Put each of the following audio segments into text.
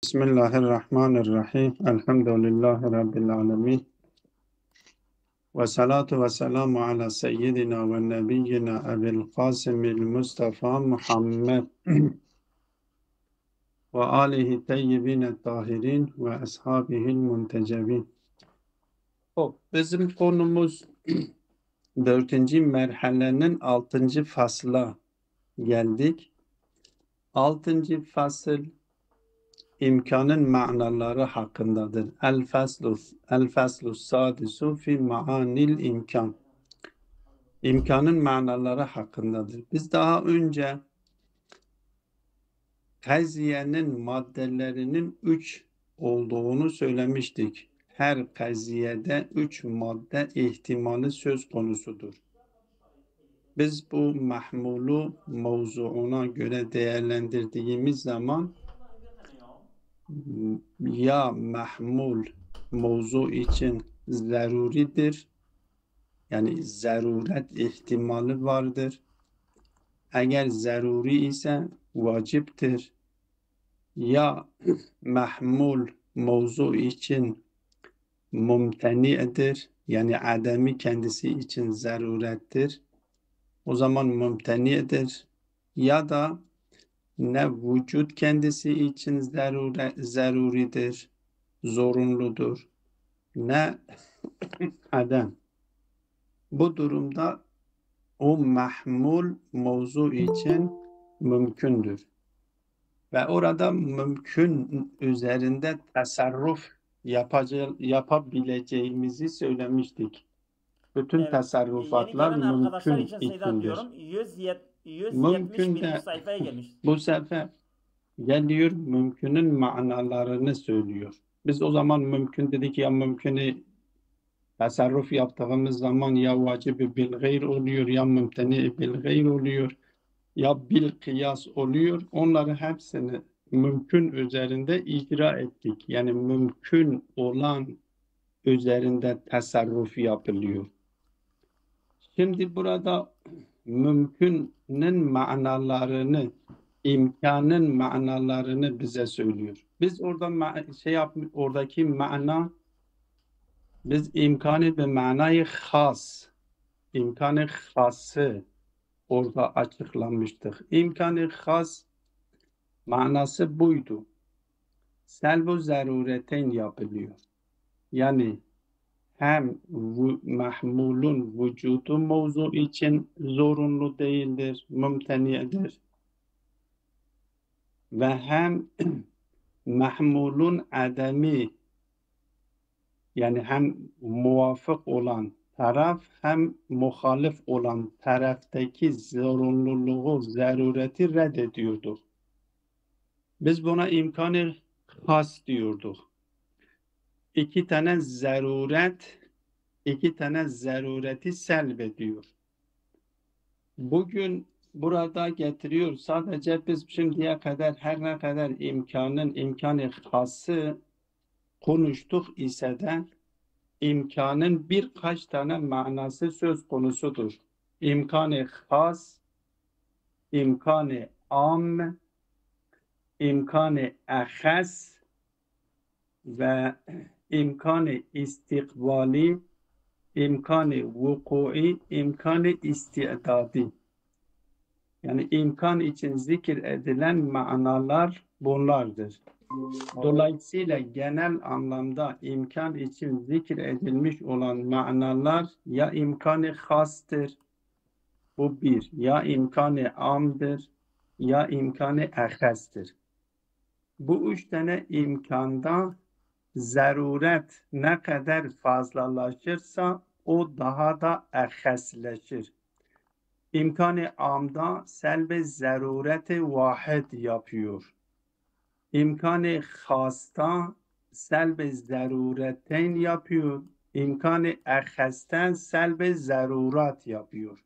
Bismillahirrahmanirrahim. Elhamdülillahi Rabbil alemin. Ve salatu ve selamu ala seyyidina ve nebiyyina Ebil Kasimil Mustafa Muhammed ve alihi teyyibine tahirin ve ashabihil muntecebin. Bizim konumuz 4. merhalenin 6. fasla geldik. 6. fasıl İmkanın manaları hakkındadır. El-Faslu sadisu fi ma'anil imkan. İmkanın manaları hakkındadır. Biz daha önce kaziyenin maddelerinin 3 olduğunu söylemiştik. Her kaziyede 3 madde ihtimali söz konusudur. Biz bu mahmulu mevzuuna göre değerlendirdiğimiz zaman ya mahmul mevzu için zaruridir, yani zaruret ihtimali vardır. Eğer zaruri ise vaciptir. Ya mahmul mevzu için mumteni'dir, yani ademi kendisi için zarurettir. O zaman mumteni'dir. Ya da ne vücut kendisi için zaruridir, zorunludur, ne adem. Bu durumda o mahmul mevzu için mümkündür. Ve orada mümkün üzerinde tasarruf yapabileceğimizi söylemiştik. Bütün Evet, tasarrufatlar yeni gelen arkadaşlar mümkün için sayıda içindir. atıyorum. 171. Mümkün de sayfaya gelmiş. bu sefer geliyor mümkünün manalarını söylüyor. Biz o zaman mümkün dedik, ya mümkünü tasarruf yaptığımız zaman ya vacibi bil gayr oluyor, ya mümteni bil gayr oluyor, ya bil kıyas oluyor. Onları hepsini mümkün üzerinde icra ettik. Yani mümkün olan üzerinde tasarruf yapılıyor. Şimdi burada mümkünün manalarını, imkanın manalarını bize söylüyor. Biz orada oradaki mana, biz imkanı ve manayı has, imkanı hası orada açıklamıştık. İmkanı has manası buydu. Selv-u zarureten yapılıyor. Yani hem mahmulun vücudu mevzu için zorunlu değildir, mümteniyedir. Ve hem mahmulun ademi, yani hem muvafık olan taraf hem muhalif olan taraftaki zorunluluğu, zarureti reddediyordu. Biz buna imkanı has diyorduk. İki tane zarureti selbediyor. Bugün burada getiriyor. Sadece biz şimdiye kadar her ne kadar imkanı hası konuştuk ise de imkanın birkaç tane manası söz konusudur. İmkanı has, imkanı am, imkanı ahas ve imkanı istikbali, imkanı vuku'i, imkanı istidadi. Yani imkan için zikir edilen manalar bunlardır. Dolayısıyla genel anlamda imkan için zikir edilmiş olan manalar ya imkanı hastır, bu bir, ya imkanı amdır, ya imkanı ahastır. Bu üç tane imkanda zaruret ne kadar fazlalaşırsa o daha da ahasleşir. İmkanı amda selbe zarureti vahid yapıyor. İmkanı hasta selbe zaruretten yapıyor. İmkanı ahastan selbe zarurat yapıyor.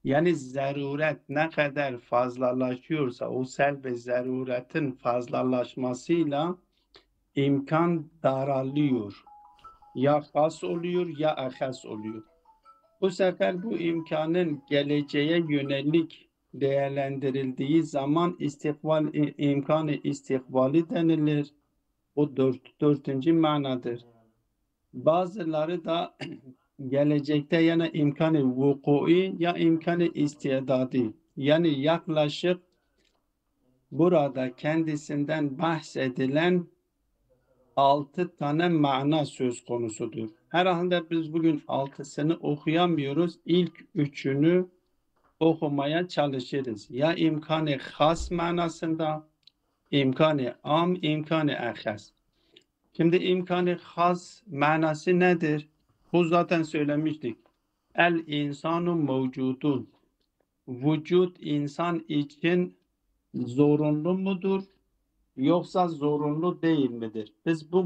Yani zaruret ne kadar fazlalaşıyorsa o selbe zaruretin fazlalaşmasıyla imkan daralıyor. Ya has oluyor ya ahas oluyor. Bu sefer bu imkanın geleceğe yönelik değerlendirildiği zaman imkanı istikbali denilir. O dördüncü manadır. Bazıları da gelecekte yana imkanı vukui ya imkanı istidadi. Yani yaklaşık burada kendisinden bahsedilen 6 tane mana söz konusudur. Herhalde biz bugün 6'sını okuyamıyoruz. İlk 3'ünü okumaya çalışırız. Ya imkanı has manasında, imkanı am, imkanı ahas. Şimdi imkanı has manası nedir? Bu zaten söylemiştik. El insanu mevcudun. Vücut insan için zorunlu mudur? Yoksa zorunlu değil midir? Biz bu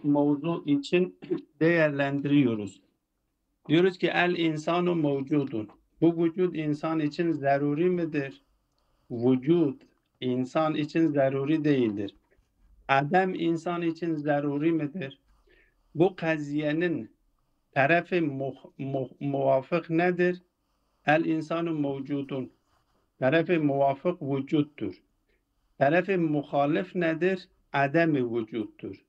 mevzu için değerlendiriyoruz. Diyoruz ki el insanu mevcudun. Bu vücut insan için zaruri midir? Vücut insan için zaruri değildir. Adem insan için zaruri midir? Bu kaziyenin tarafı muvafık nedir? El insanu mevcudun. Tarafı muvafık vücuttur. Tarafı muhalif nedir? Adem-i vücuttur.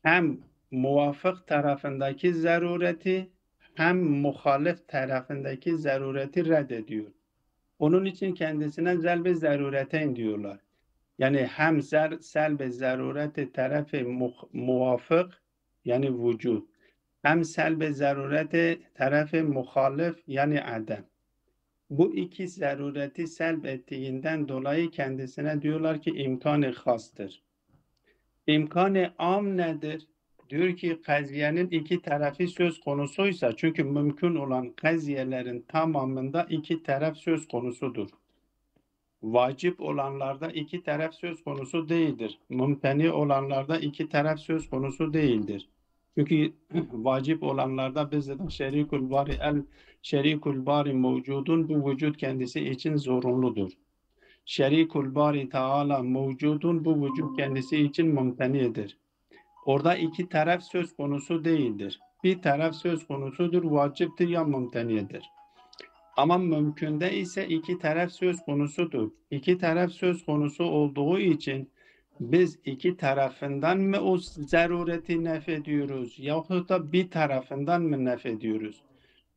Hem muvafık tarafındaki zarureti hem muhalif tarafındaki zarureti reddediyor. Onun için kendisine zelb-i zarureteyn diyorlar. Yani hem selb-i zarureti tarafı muvafık yani vücut. Hem selb-i zarureti tarafı muhalif yani adem. Bu iki zarureti selb ettiğinden dolayı kendisine diyorlar ki imkanı hastır. İmkanı am nedir? Diyor ki kaziyenin iki tarafı söz konusuysa, çünkü mümkün olan kaziyelerin tamamında iki taraf söz konusudur. Vacip olanlarda iki taraf söz konusu değildir. Mümteni olanlarda iki taraf söz konusu değildir. Çünkü vacip olanlarda bizde şerikul bari mevcudun, bu vücut kendisi için zorunludur. Şerikul bari Teala mevcudun, bu vücut kendisi için mümtenidir. Orada iki taraf söz konusu değildir. Bir taraf söz konusudur, vaciptir ya mümtenidir. Ama mümkünde ise iki taraf söz konusudur. İki taraf söz konusu olduğu için biz iki tarafından mı o zarureti nefediyoruz yahut da bir tarafından mı nefediyoruz?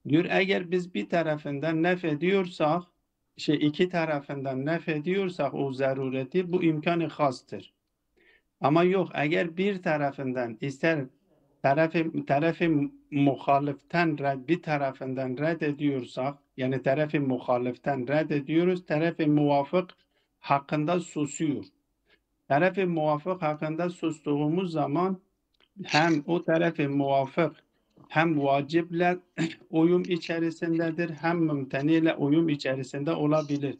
Diyor eğer biz bir tarafından nefediyorsak, iki tarafından nefediyorsak o zarureti, bu imkanı hastır. Ama yok, eğer bir tarafından ister tarafı muhaliften bir tarafından reddediyorsak, yani tarafı muhaliften reddediyoruz, tarafı muvafık hakkında susuyor. Tarafı muvafık hakkında sustuğumuz zaman hem o tarafı muvafık hem vaciple uyum içerisindedir, hem mümteniyle uyum içerisinde olabilir.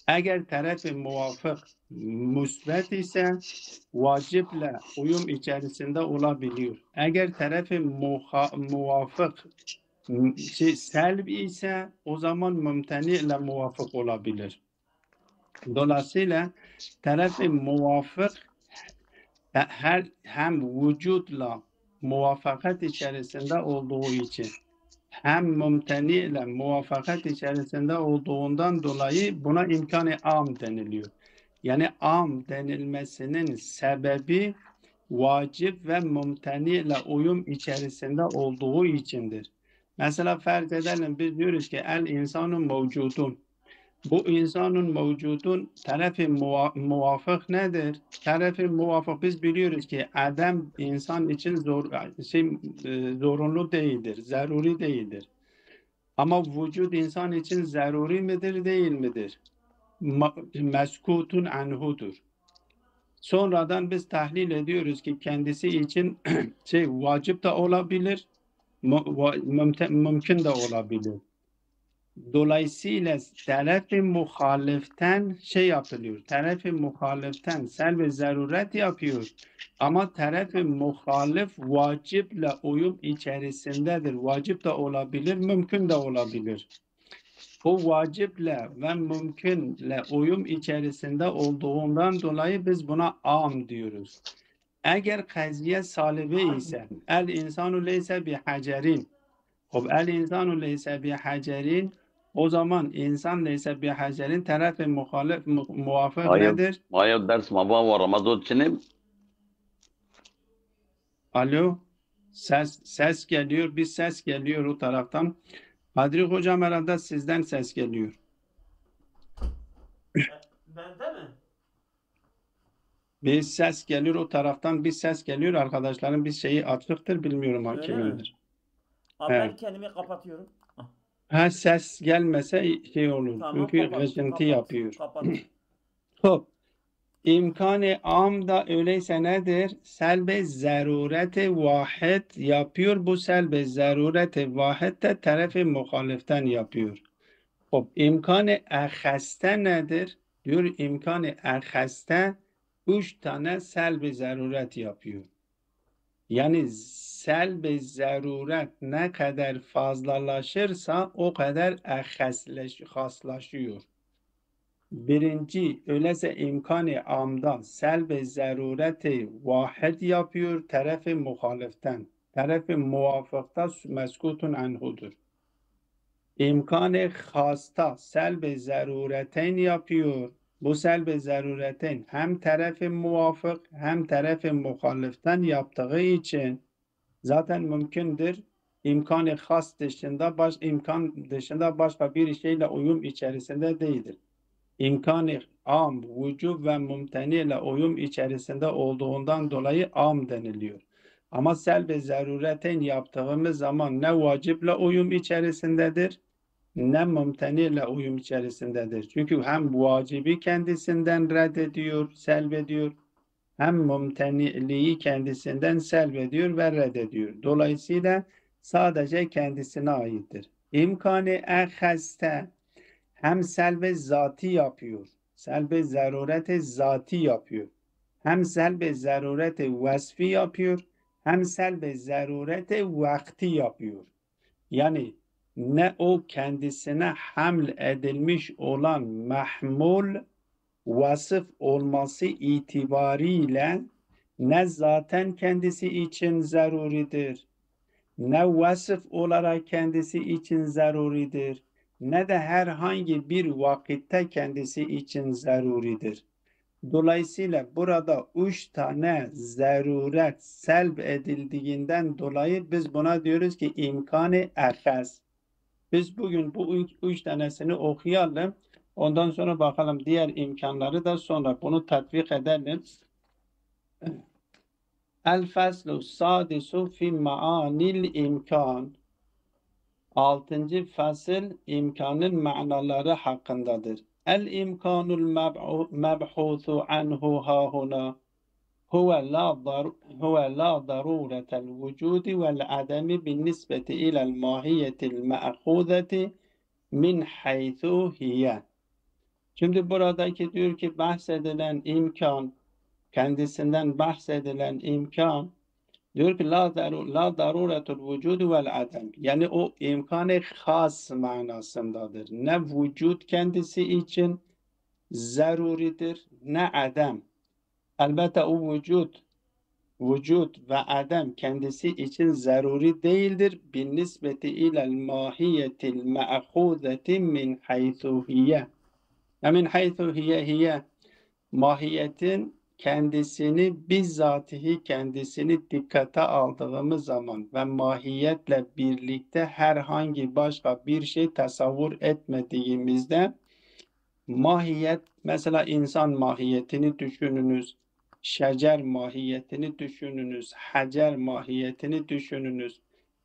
Eğer tarafı muvafık müsbet ise vaciple uyum içerisinde olabiliyor. Eğer tarafı muvafık selb ise o zaman mümteni ile muvafık olabilir. Dolayısıyla tarafı muvafık hem vücutla muvafakat içerisinde olduğu için hem mümteni ile muvafakat içerisinde olduğundan dolayı buna imkanı am deniliyor. Yani am denilmesinin sebebi vacip ve mümteni ile uyum içerisinde olduğu içindir. Mesela farz edelim, biz diyoruz ki el insanun mevcudun. Bu insanın mevcudun tarafı muvafık nedir? Tarafı muvafık, biz biliyoruz ki Adem insan için zorunlu değildir, zaruri değildir. Ama vücut insan için zaruri midir, değil midir? Meskutun anhudur. Sonradan biz tahlil ediyoruz ki kendisi için vacip de olabilir, mümkün de olabilir. Dolayısıyla taraf-ı muhaliften yapılıyor. Taraf-ı muhaliften selb-i zaruret yapıyor. Ama taraf-ı muhalif vaciple uyum içerisindedir. Vacip de olabilir, mümkün de olabilir. O vaciple ve mümkünle uyum içerisinde olduğundan dolayı biz buna am diyoruz. Eğer kaziye salibe ise el insanu leyse bi hacerin. El insanu leyse bi hacerin, O zaman insan neyse bir hacerin tarafı muhalif muvafık Hayır, nedir? hayır ders maba var Ramazan için. Alo, ses geliyor, bir ses geliyor o taraftan. Kadri hocam herhalde sizden ses geliyor. Bende mi? Bir ses geliyor o taraftan, bir ses geliyor arkadaşların bir şeyi açıktır bilmiyorum Öyle mi? kimindir. Abi Evet. ben kendimi kapatıyorum. Ha, ses gelmese şey olur Tamam, çünkü kapat. gıcıntı Kapat. yapıyor. Kapat. Hop. İmkanı am da öyleyse nedir? Selbe zarureti vahid yapıyor. Bu selbe zarureti vahid de tarafı muhaliften yapıyor. Hop. İmkanı aheste nedir? Diyor imkanı aheste 3 tane selbe zaruret yapıyor. Yani selbe zaruret ne kadar fazlalaşırsa o kadar haslaşıyor. Birinci, öyleyse imkanı amda selbe zarureti vahid yapıyor tarafı muhaliften. Tarafı muvafıkta meskutun anhudur. İmkanı hasta selbe zaruretin yapıyor. Bu selbe zaruretin hem tarafı muvafık hem tarafı muhaliften yaptığı için zaten mümkündür. İmkanı has dışında imkan dışında başka bir şeyle uyum içerisinde değildir. İmkanı am, vücub ve mumteni ile uyum içerisinde olduğundan dolayı am deniliyor. Ama selb-i zarureten yaptığımız zaman ne vaciple uyum içerisindedir, ne mumteni ile uyum içerisindedir. Çünkü hem vacibi kendisinden reddediyor, selbediyor, hem mumteniliği kendisinden selbediyor ve reddediyor. Dolayısıyla sadece kendisine aittir. İmkanı eheste hem selbe zati yapıyor. Selbe zarureti zati yapıyor. Hem selbe zarureti vasfi yapıyor. Hem selbe zarureti vakti yapıyor. Yani ne o kendisine haml edilmiş olan mahmul vasıf olması itibariyle ne zaten kendisi için zaruridir, ne vasıf olarak kendisi için zaruridir, ne de herhangi bir vakitte kendisi için zaruridir. Dolayısıyla burada 3 tane zaruret selb edildiğinden dolayı biz buna diyoruz ki imkanı ehaz. Biz bugün bu 3 tanesini okuyalım. Ondan sonra bakalım diğer imkanları da sonra bunu tatbik edelim. El faslu sadisu fi ma'anil imkan. 6. fasıl imkanın manaları hakkındadır. El imkanul mebhusu anhu hahuna huve la daruretel vücudi vel ademi bin nisbeti ilel mahiyetil me'khudeti min haythu hiye. Şimdi buradaki diyor ki bahsedilen imkan, kendisinden bahsedilen imkan, diyor ki la daruretul vücudu vel adem. Yani o imkanı has manasındadır. Ne vücut kendisi için zaruridir ne adem. Elbette o vücut ve adem kendisi için zaruri değildir. Bin nisbeti ilel mahiyetil me'khudeti min haythu hiye. Min haythu hiye mahiyetin kendisini bizzatihi kendisini dikkate aldığımız zaman ve mahiyetle birlikte herhangi başka bir şey tasavvur etmediğimizde mahiyet mesela insan mahiyetini düşününüz, şecer mahiyetini düşününüz, hacer mahiyetini düşününüz.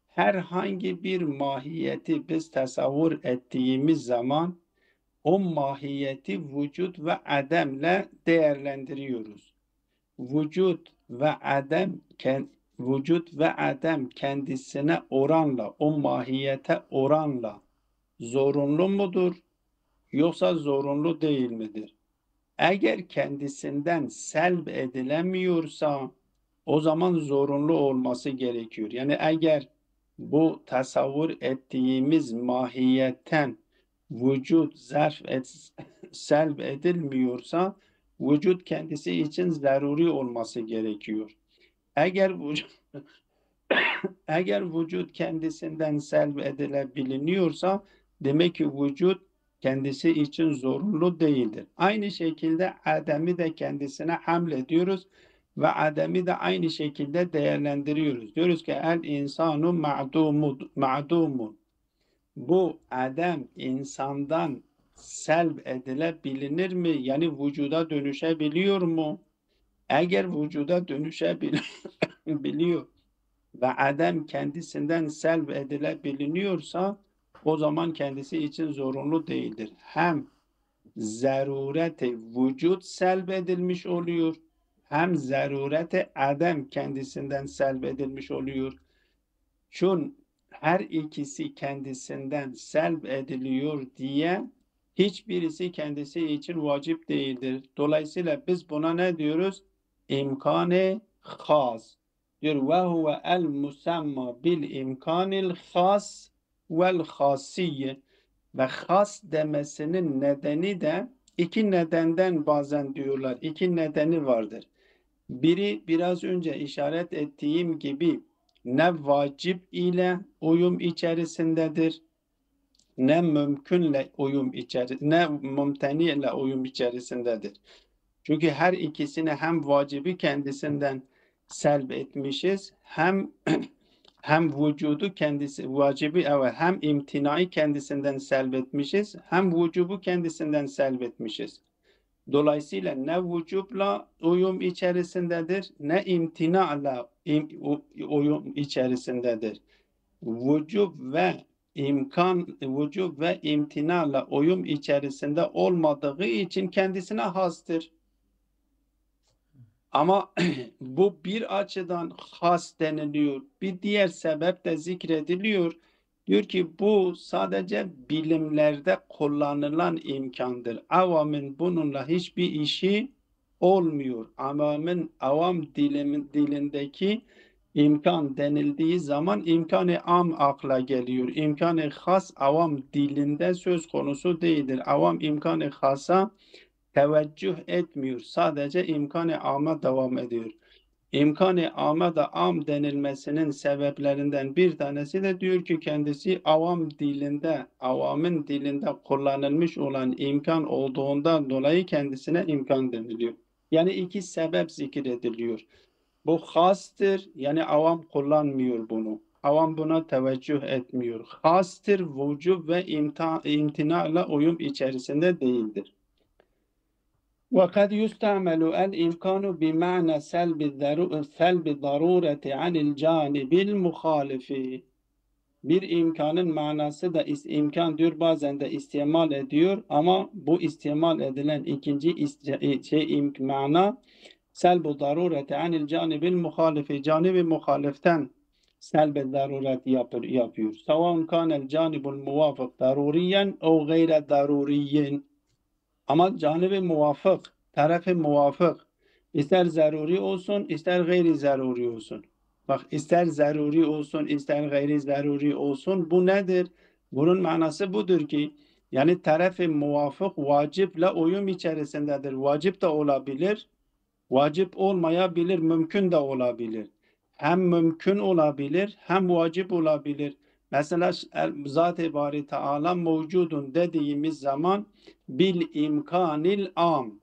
Herhangi bir mahiyeti biz tasavvur ettiğimiz zaman o mahiyeti vücut ve ademle değerlendiriyoruz. Vücut ve adem kendisine oranla, o mahiyete oranla zorunlu mudur yoksa zorunlu değil midir? Eğer kendisinden selb edilemiyorsa o zaman zorunlu olması gerekiyor. Yani eğer bu tasavvur ettiğimiz mahiyetten vücut selb edilmiyorsa vücut kendisi için zaruri olması gerekiyor. Eğer vücut kendisinden selb edilebiliniyorsa Demek ki vücut kendisi için zorunlu değildir. Aynı şekilde Adem'i de kendisine hamlediyoruz ve Adem'i de aynı şekilde değerlendiriyoruz. Diyoruz ki el insanu ma'dumun. Bu Adem insandan selb edilebilir mi? Yani vücuda dönüşebiliyor mu? Eğer vücuda dönüşebiliyor ve Adem kendisinden selb edilebiliyorsa o zaman kendisi için zorunlu değildir. Hem zarureti vücut selb edilmiş oluyor, hem zarureti Adem kendisinden selb edilmiş oluyor. Çünkü her ikisi kendisinden selb ediliyor diye hiçbirisi kendisi için vacip değildir. Dolayısıyla biz buna ne diyoruz? İmkanı has. Diyor ve huve el musamma bil imkanil has vel hasiyye. Ve has demesinin nedeni de iki nedenden bazen diyorlar. İki nedeni vardır. Biri biraz önce işaret ettiğim gibi ne vacip ile uyum içerisindedir, ne mümkünle ne mümteni ile uyum içerisindedir. Çünkü her ikisini hem vacibi kendisinden selb etmişiz, hem vücudu kendisi vacibi evet hem imtinayı kendisinden selb etmişiz, hem vücubu kendisinden selb etmişiz. Dolayısıyla ne vücubla uyum içerisindedir, ne imtinayla uyum içerisindedir. Vücub ve imtinayla uyum içerisinde olmadığı için kendisine hastır. Ama bu bir açıdan has deniliyor. Bir diğer sebep de zikrediliyor. Diyor ki bu sadece bilimlerde kullanılan imkandır. Avamın bununla hiçbir işi olmuyor. Avam dilindeki imkan denildiği zaman imkanı am akla geliyor. İmkanı has avam dilinde söz konusu değildir. Avam imkanı hasa teveccüh etmiyor. Sadece imkanı ama devam ediyor. İmkanı ama da am denilmesinin sebeplerinden bir tanesi de diyor ki kendisi avamın dilinde kullanılmış olan imkan olduğundan dolayı kendisine imkan deniliyor. Yani iki sebep zikrediliyor. Bu hastır, yani avam kullanmıyor bunu. Avam buna teveccüh etmiyor. Hastır, vücub ve imtinayla uyum içerisinde değildir. وقد يستعمل الإمكان بمعنى سلب ضرورة عن الجانب المخالف. Bir imkanın manası da imkan diyor bazen de istimal ediyor ama bu istimal edilen ikinci mana selb-i darureti anil canibil muhalifi, canibi muhaliften selb-i daruret yapıyor. Savan kanel canibul muvafık daruriyen o gayre daruriyen. Ama canibi muvafık, tarafı muvafık ister zaruri olsun, ister gayri zaruri olsun. Bak ister zaruri olsun, ister gayri zaruri olsun. Bu nedir? Bunun manası budur ki yani tarafı muvafık vaciple uyum içerisindedir. Vacip de olabilir, vacip olmayabilir, mümkün de olabilir. Hem mümkün olabilir, hem vacip olabilir. Mesela Zat-ı Bari Teala mevcudun dediğimiz zaman bil imkanil am.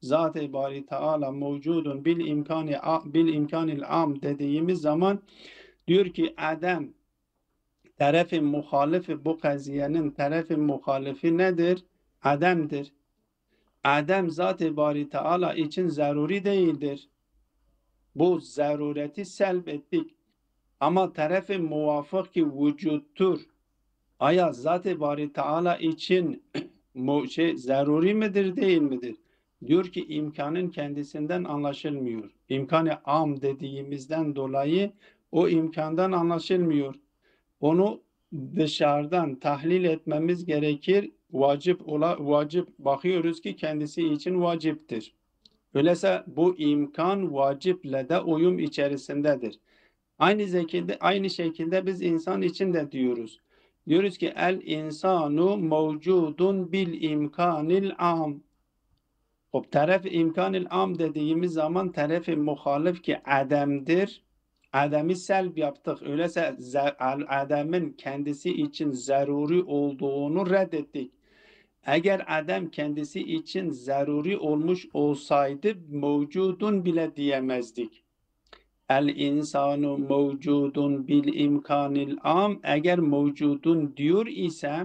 Zat-ı Bari Teala mevcudun bil imkanil am dediğimiz zaman diyor ki Adem tarafı muhalifi bu kaziyenin tarafı muhalifi nedir? Adem'dir. Adem Zat-ı Bari Teala için zaruri değildir. Bu zarureti selb ettik. Ama tarafı muvafık ki vücuttur. Aya Zat-ı Bari Teala için zaruri midir değil midir? Diyor ki imkanın kendisinden anlaşılmıyor. İmkanı am dediğimizden dolayı o imkandan anlaşılmıyor. Onu dışarıdan tahlil etmemiz gerekir. Vacip bakıyoruz ki kendisi için vaciptir. Öyleyse bu imkan vaciple de uyum içerisindedir. Aynı şekilde biz insan için de diyoruz. Diyoruz ki el insanu mevcudun bil imkanil am. O taraf imkanil am dediğimiz zaman taraf muhalif ki Adem'dir. Adem'i selb yaptık. Öyleyse Adem'in kendisi için zaruri olduğunu reddettik. Eğer Adem kendisi için zaruri olmuş olsaydı mevcudun bile diyemezdik. El insanu mevcudun bil imkanil am. Eğer mevcudun diyor ise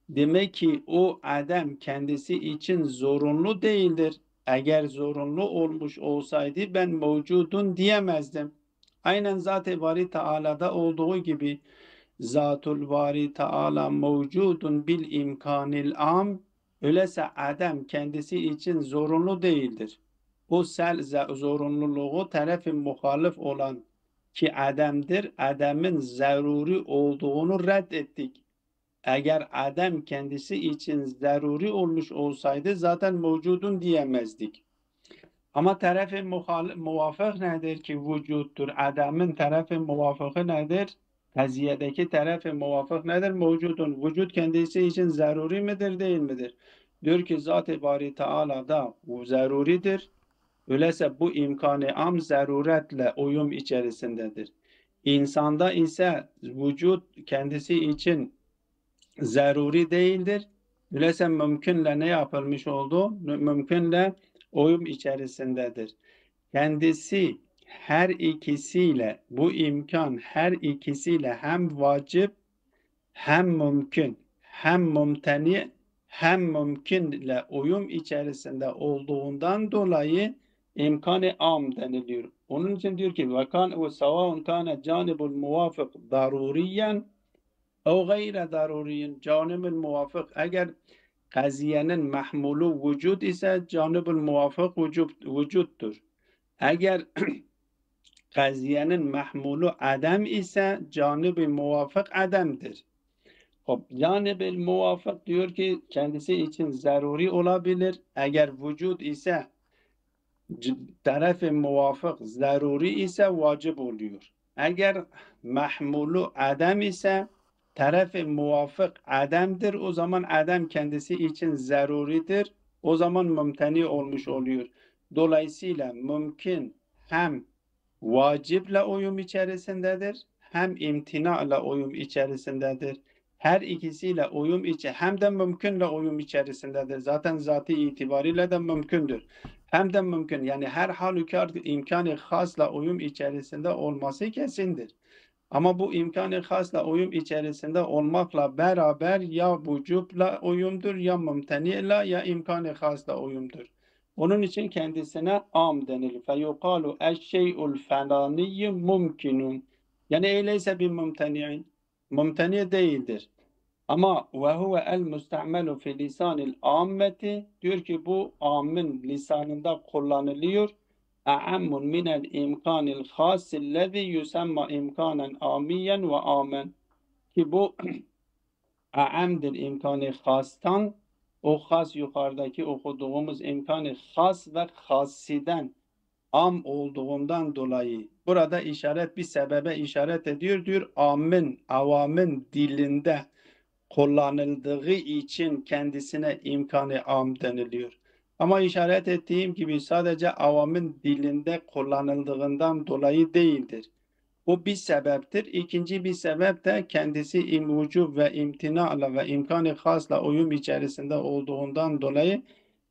demek ki o Adem kendisi için zorunlu değildir. Eğer zorunlu olmuş olsaydı ben mevcudun diyemezdim. Aynen Zat-ı Bari Teala'da olduğu gibi Zatul Bari Teala mevcudun bil imkanil am. Öyleyse Adem kendisi için zorunlu değildir. Bu zorunluluğu tarafı muhalif olan ki Adem'dir. Adem'in zaruri olduğunu reddettik. Eğer Adem kendisi için zaruri olmuş olsaydı zaten mevcudun diyemezdik. Ama tarafı muvafık nedir ki vücuttur? Adem'in tarafı muvafıkı nedir? Kaziyedeki tarafı muvafık nedir? Mevcudun. Vücut kendisi için zaruri midir, değil midir? Diyor ki Zat-ı Bari Teala'da bu zaruridir. Öyleyse bu imkanı am zaruretle uyum içerisindedir. İnsanda ise vücut kendisi için zaruri değildir. Öyleyse mümkünle ne yapılmış oldu? Mümkünle uyum içerisindedir. Kendisi her ikisiyle bu imkan her ikisiyle hem vacip hem mümkün hem mumteni hem mümkünle uyum içerisinde olduğundan dolayı imkanı am deniliyor. Onun için diyor ki ve savaun kana canibul muvafık daruriyen o gayre daruriyen canibul muvafık eğer kaziyenin mahmulu vücut ise canibul muvafık vücuttur. Eğer kaziyenin mahmulu adem ise canib-i muvafık ademdir. Canib-i muvafık diyor ki kendisi için zaruri olabilir. Eğer vücut ise taraf-ı muvafık zaruri ise vacip oluyor. Eğer mahmulu adem ise taraf-ı muvafık ademdir. O zaman adem kendisi için zaruridir. O zaman mümteni olmuş oluyor. Dolayısıyla mümkün hem vaciple uyum içerisindedir, hem imtinayla uyum içerisindedir. Her ikisiyle uyum hem de mümkünle uyum içerisindedir. Zaten zatı itibariyle de mümkündür. Hem de mümkün yani her halükarda imkanı hasla uyum içerisinde olması kesindir. Ama bu imkanı hasla uyum içerisinde olmakla beraber ya vücubla uyumdur ya mümteniyle ya imkanı hasla uyumdur. Onun için kendisine am denilir. فَيُقَالُ اَشْشَيْءُ الْفَلَانِيُّ مُمْكِنٌ yani eyleyse bir mümteni'in. Mümteni değildir. Ama وَهُوَ الْمُسْتَعْمَلُ فِي لِسَانِ الْعَامَّةِ diyor ki bu amın lisanında kullanılıyor. اَعَمٌ مِنَ الْاِمْكَانِ الْخَاسِ الَّذِي يُسَمَّ اِمْكَانًا آمِيًّا وَآمًا ki bu a'amdir imkanı hastan o has yukarıdaki okuduğumuz imkanı has ve hasiden am olduğundan dolayı burada işaret bir sebebe işaret ediyor diyor avamın dilinde kullanıldığı için kendisine imkanı am deniliyor. Ama işaret ettiğim gibi sadece avamın dilinde kullanıldığından dolayı değildir. Bu bir sebeptir. İkinci bir sebep de kendisi imvucub ve imtina'la ve imkanı hasla uyum içerisinde olduğundan dolayı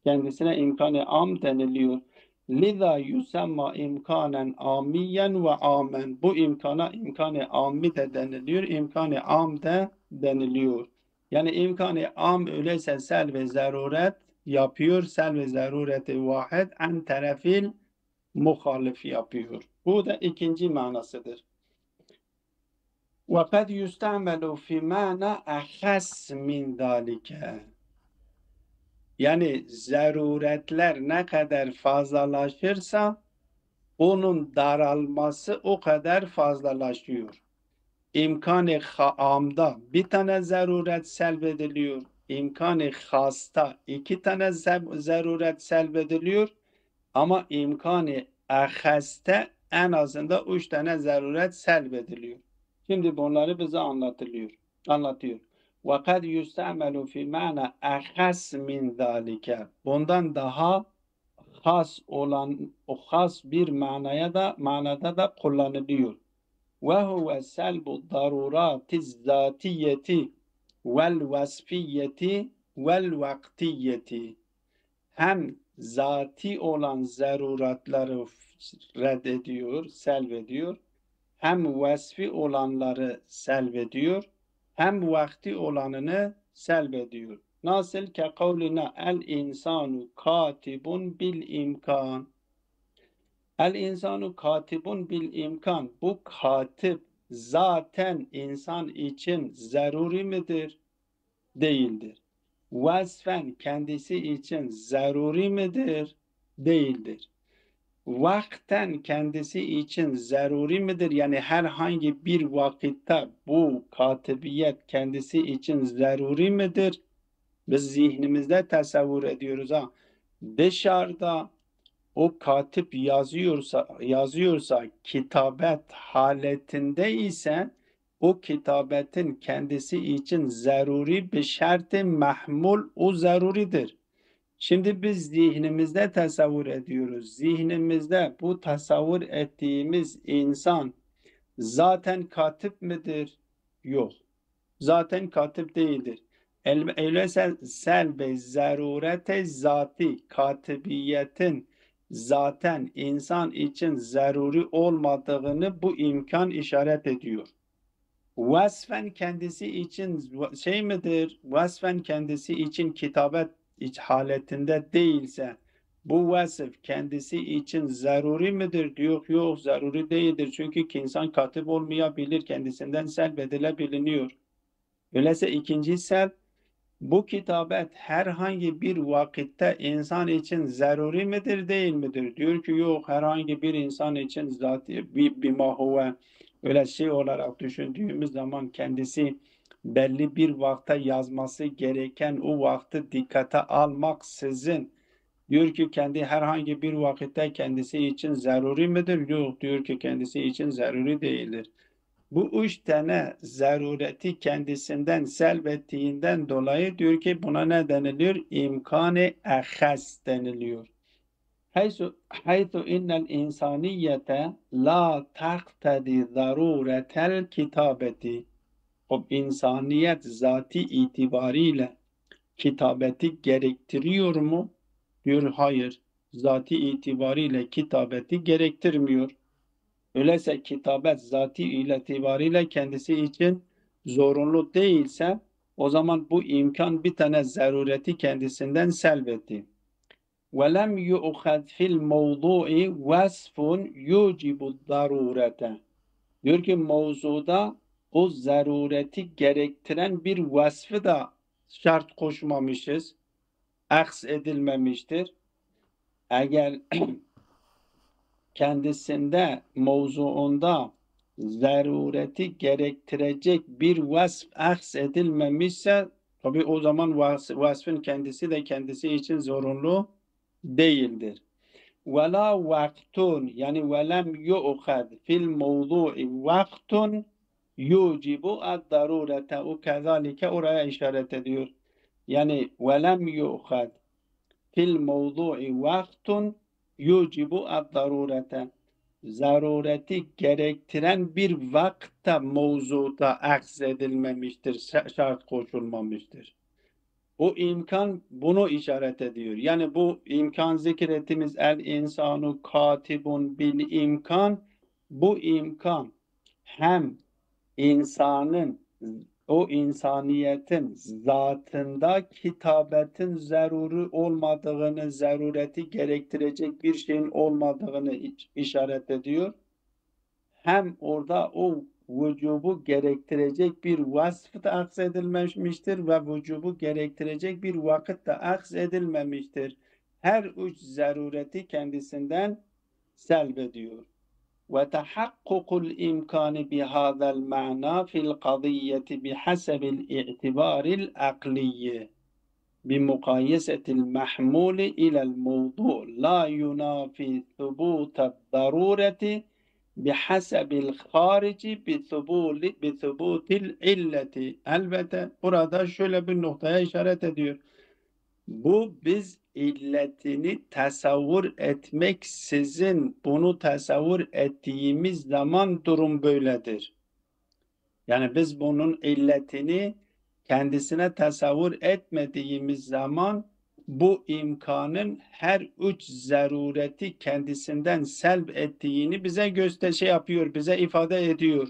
kendisine imkanı am deniliyor. Liza yusamma imkanen amiyen ve amen. Bu imkanı ammi de deniliyor, imkanı am de deniliyor. Yani imkanı am öyleyse sel ve zaruret yapıyor, sel ve zarureti vahid en tarafil muhalif yapıyor. Bu da ikinci manasıdır. وَقَدْ يُسْتَعْمَلُ فِي مَعْنَا اَخَسْ مِنْ ذَٰلِكَ yani zaruretler ne kadar fazlalaşırsa onun daralması o kadar fazlalaşıyor. İmkanı amda bir tane zaruret selbediliyor. İmkanı hasta iki tane zaruret selbediliyor. Ama imkanı aheste en azından 3 tane zaruret selbediliyor. Şimdi bunları bize anlatıyor. وَقَدْ يُسْتَعْمَلُ فِي مَعْنَا اَخَسْ مِنْ ذَٰلِكَ bundan daha has olan o has bir manada da kullanılıyor. وهو سلب الضرورات الذاتية والوصفية والوقتية. Hem zati olan zaruratları reddediyor, selvediyor, hem vasfi olanları selvediyor, hem vakti olanını selvediyor. Nasıl ki kavlina el insanu katibun bil imkan. El insanu katibun bil imkan. Bu katip zaten insan için zaruri midir? Değildir. Vasfen kendisi için zaruri midir? Değildir. Vakten kendisi için zaruri midir? Yani herhangi bir vakitte bu katibiyet kendisi için zaruri midir? Biz zihnimizde tasavvur ediyoruz ha. Dışarıda o katip yazıyorsa kitabet haletinde ise o kitabetin kendisi için zaruri bir şart-ı mahmul o zaruridir. Şimdi biz zihnimizde tasavvur ediyoruz. Zihnimizde bu tasavvur ettiğimiz insan zaten katip midir? Yok. Zaten katip değildir. Öyleyse selbe zarurete zati katibiyetin zaten insan için zaruri olmadığını bu imkan işaret ediyor. Vasfen kendisi için şey midir? Vasfen kendisi için kitabet haletinde değilse bu vasıf kendisi için zaruri midir? Diyor yok zaruri değildir. Çünkü insan katip olmayabilir. Kendisinden selvedilebiliyor. Öyleyse ikinci selb bu kitabet herhangi bir vakitte insan için zaruri midir değil midir? Diyor ki yok herhangi bir insan için zaten bir mahuve öyle şey olarak düşündüğümüz zaman kendisi belli bir vakte yazması gereken o vakti dikkate almaksızın diyor ki kendi herhangi bir vakitte kendisi için zaruri midir? Yok diyor ki kendisi için zaruri değildir. Bu üç tane zarureti kendisinden selbettiğinden dolayı diyor ki buna ne deniliyor? İmkan-ı ehas deniliyor. Haythu innel insaniyete la taktedi zaruretel kitabeti. O insaniyet zati itibariyle kitabeti gerektiriyor mu? Diyor hayır. Zati itibariyle kitabeti gerektirmiyor. Öyleyse kitabet zati itibariyle kendisi için zorunlu değilse o zaman bu imkan bir tane zarureti kendisinden selbetti. وَلَمْ يُؤْخَذْ فِي الْمَوْضُعِ وَصْفٌ يُوجِبُ الضَّرُورَةَ. Diyor ki mevzuda o zarureti gerektiren bir vasfı da şart koşmamışız, aks edilmemiştir. Eğer kendisinde, mevzuunda zarureti gerektirecek bir vasf aks edilmemişse tabi o zaman vasfın kendisi de kendisi için zorunlu değildir. وَلَا vaktun yani وَلَمْ يُؤْخَذْ فِي الْمَوْضُعِ vaktun yucibu ad-darurete o kezalike oraya işaret ediyor. Yani وَلَمْ يُؤْخَذْ فِي الْمَوْضُعِ vaktun yucibu ad-darurete zarureti gerektiren bir vakte mevzuda aks edilmemiştir, şart koşulmamıştır. O imkan bunu işaret ediyor. Yani bu imkan zikrettiğimiz el insanu katibun bil imkan bu imkan hem insanın o insaniyetin zatında kitabetin zaruri olmadığını, zarureti gerektirecek bir şeyin olmadığını işaret ediyor. Hem orada o vücubu gerektirecek bir vasf da aks edilmemiştir ve vücubu gerektirecek bir vakit de aks edilmemiştir. Her üç zarureti kendisinden selbediyor. وتحقق الإمكان بهذا المعنى في القضية بحسب الاعتبار العقلي بمقايسة المحمول إلى الموضوع لا ينافي ثبوت الضرورة بحسب الخارج بثبوت العلة. Elbette burada şöyle bir noktaya işaret ediyor. Bu biz illetini tasavvur etmeksizin bunu tasavvur ettiğimiz zaman durum böyledir. Yani biz bunun illetini kendisine tasavvur etmediğimiz zaman bu imkanın her üç zarureti kendisinden selb ettiğini bize yapıyor, bize ifade ediyor.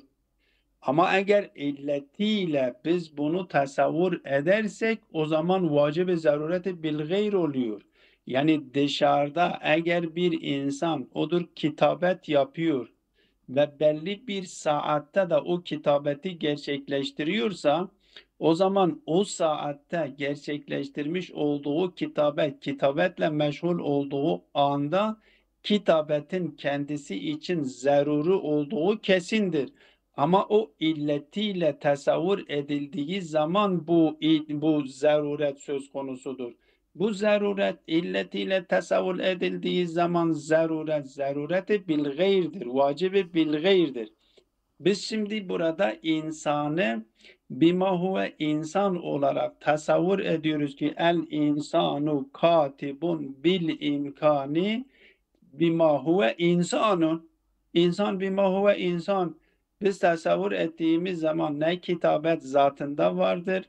Ama eğer illetiyle biz bunu tasavvur edersek o zaman vacib-i zarureti bil gayr oluyor. Yani dışarıda eğer bir insan odur kitabet yapıyor ve belli bir saatte de o kitabeti gerçekleştiriyorsa o zaman o saatte gerçekleştirmiş olduğu kitabetle meşgul olduğu anda kitabetin kendisi için zaruri olduğu kesindir. Ama o illetiyle tasavvur edildiği zaman bu zaruret söz konusudur. Bu zaruret illetiyle tasavvur edildiği zaman zarureti bil gayrdir, vacibi bil gayrdir. Biz şimdi burada insanı bima huve insan olarak tasavvur ediyoruz ki el insanu katibun bil imkani bima huve insanun. İnsan bima huve insan. Biz tasavvur ettiğimiz zaman ne kitabet zatında vardır,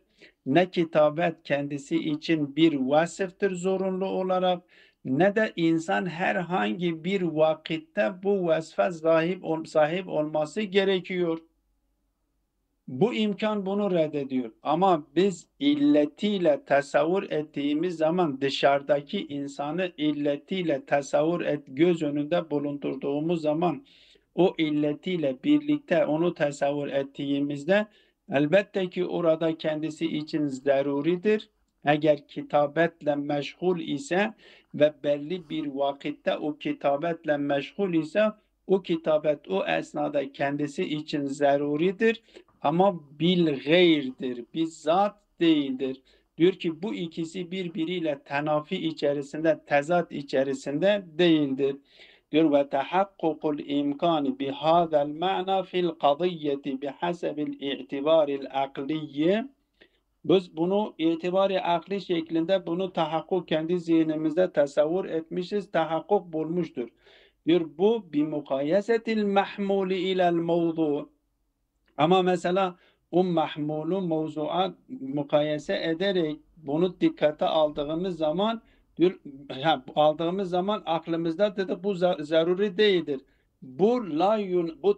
ne kitabet kendisi için bir vasıftır zorunlu olarak, ne de insan herhangi bir vakitte bu vasfa sahip olması gerekiyor. Bu imkan bunu reddediyor. Ama biz illetiyle tasavvur ettiğimiz zaman dışarıdaki insanı illetiyle göz önünde bulundurduğumuz zaman o illetiyle birlikte onu tasavvur ettiğimizde elbette ki orada kendisi için zaruridir. Eğer kitabetle meşgul ise ve belli bir vakitte o kitabetle meşgul ise o kitabet o esnada kendisi için zaruridir. Ama bil gayrdir, bizzat değildir. Diyor ki bu ikisi birbiriyle tenafi içerisinde, tezat içerisinde değildir. Diyor ve tahakkukul imkani bihâzel ma'na fil kadiyyeti bihasebil i'tibaril akliyye. Biz bunu itibari akli şeklinde bunu tahakkuk kendi zihnimizde tasavvur etmişiz, tahakkuk bulmuştur. Diyor bu bi mukayesetil mahmuli ilel mevzu. Ama mesela o mahmulu mevzuat mukayese ederek bunu dikkate aldığımız zaman aklımızda dedi bu zaruri değildir. Bu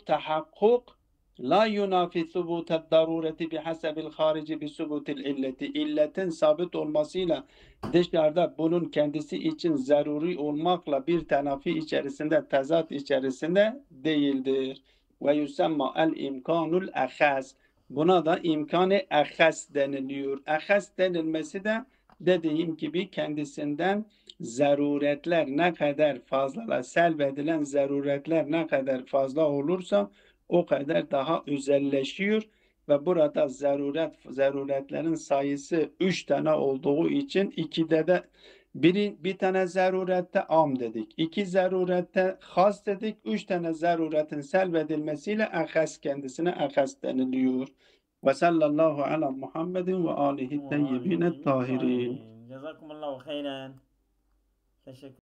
tahakkuk la yunafi subutet darureti bihasebil harici bi subutil illeti. İlletin sabit olmasıyla dışarıda bunun kendisi için zaruri olmakla bir tenafi içerisinde, tezat içerisinde değildir. Ve yusemma el imkanul ahas. Buna da imkanı ahas deniliyor. Ahas denilmesi de dediğim gibi kendisinden zaruretler ne kadar fazla, selbedilen zaruretler ne kadar fazla olursa o kadar daha özelleşiyor ve burada zaruretlerin sayısı 3 tane olduğu için ikide de bir tane zarurette am dedik. 2 zarurette has dedik. 3 tane zaruretin selbedilmesiyle ahas kendisine ahas deniliyor. Ve sallallahu ala Muhammedin ve alihi teyyibine tahirin. Cezakumullahu hayran. Teşekkür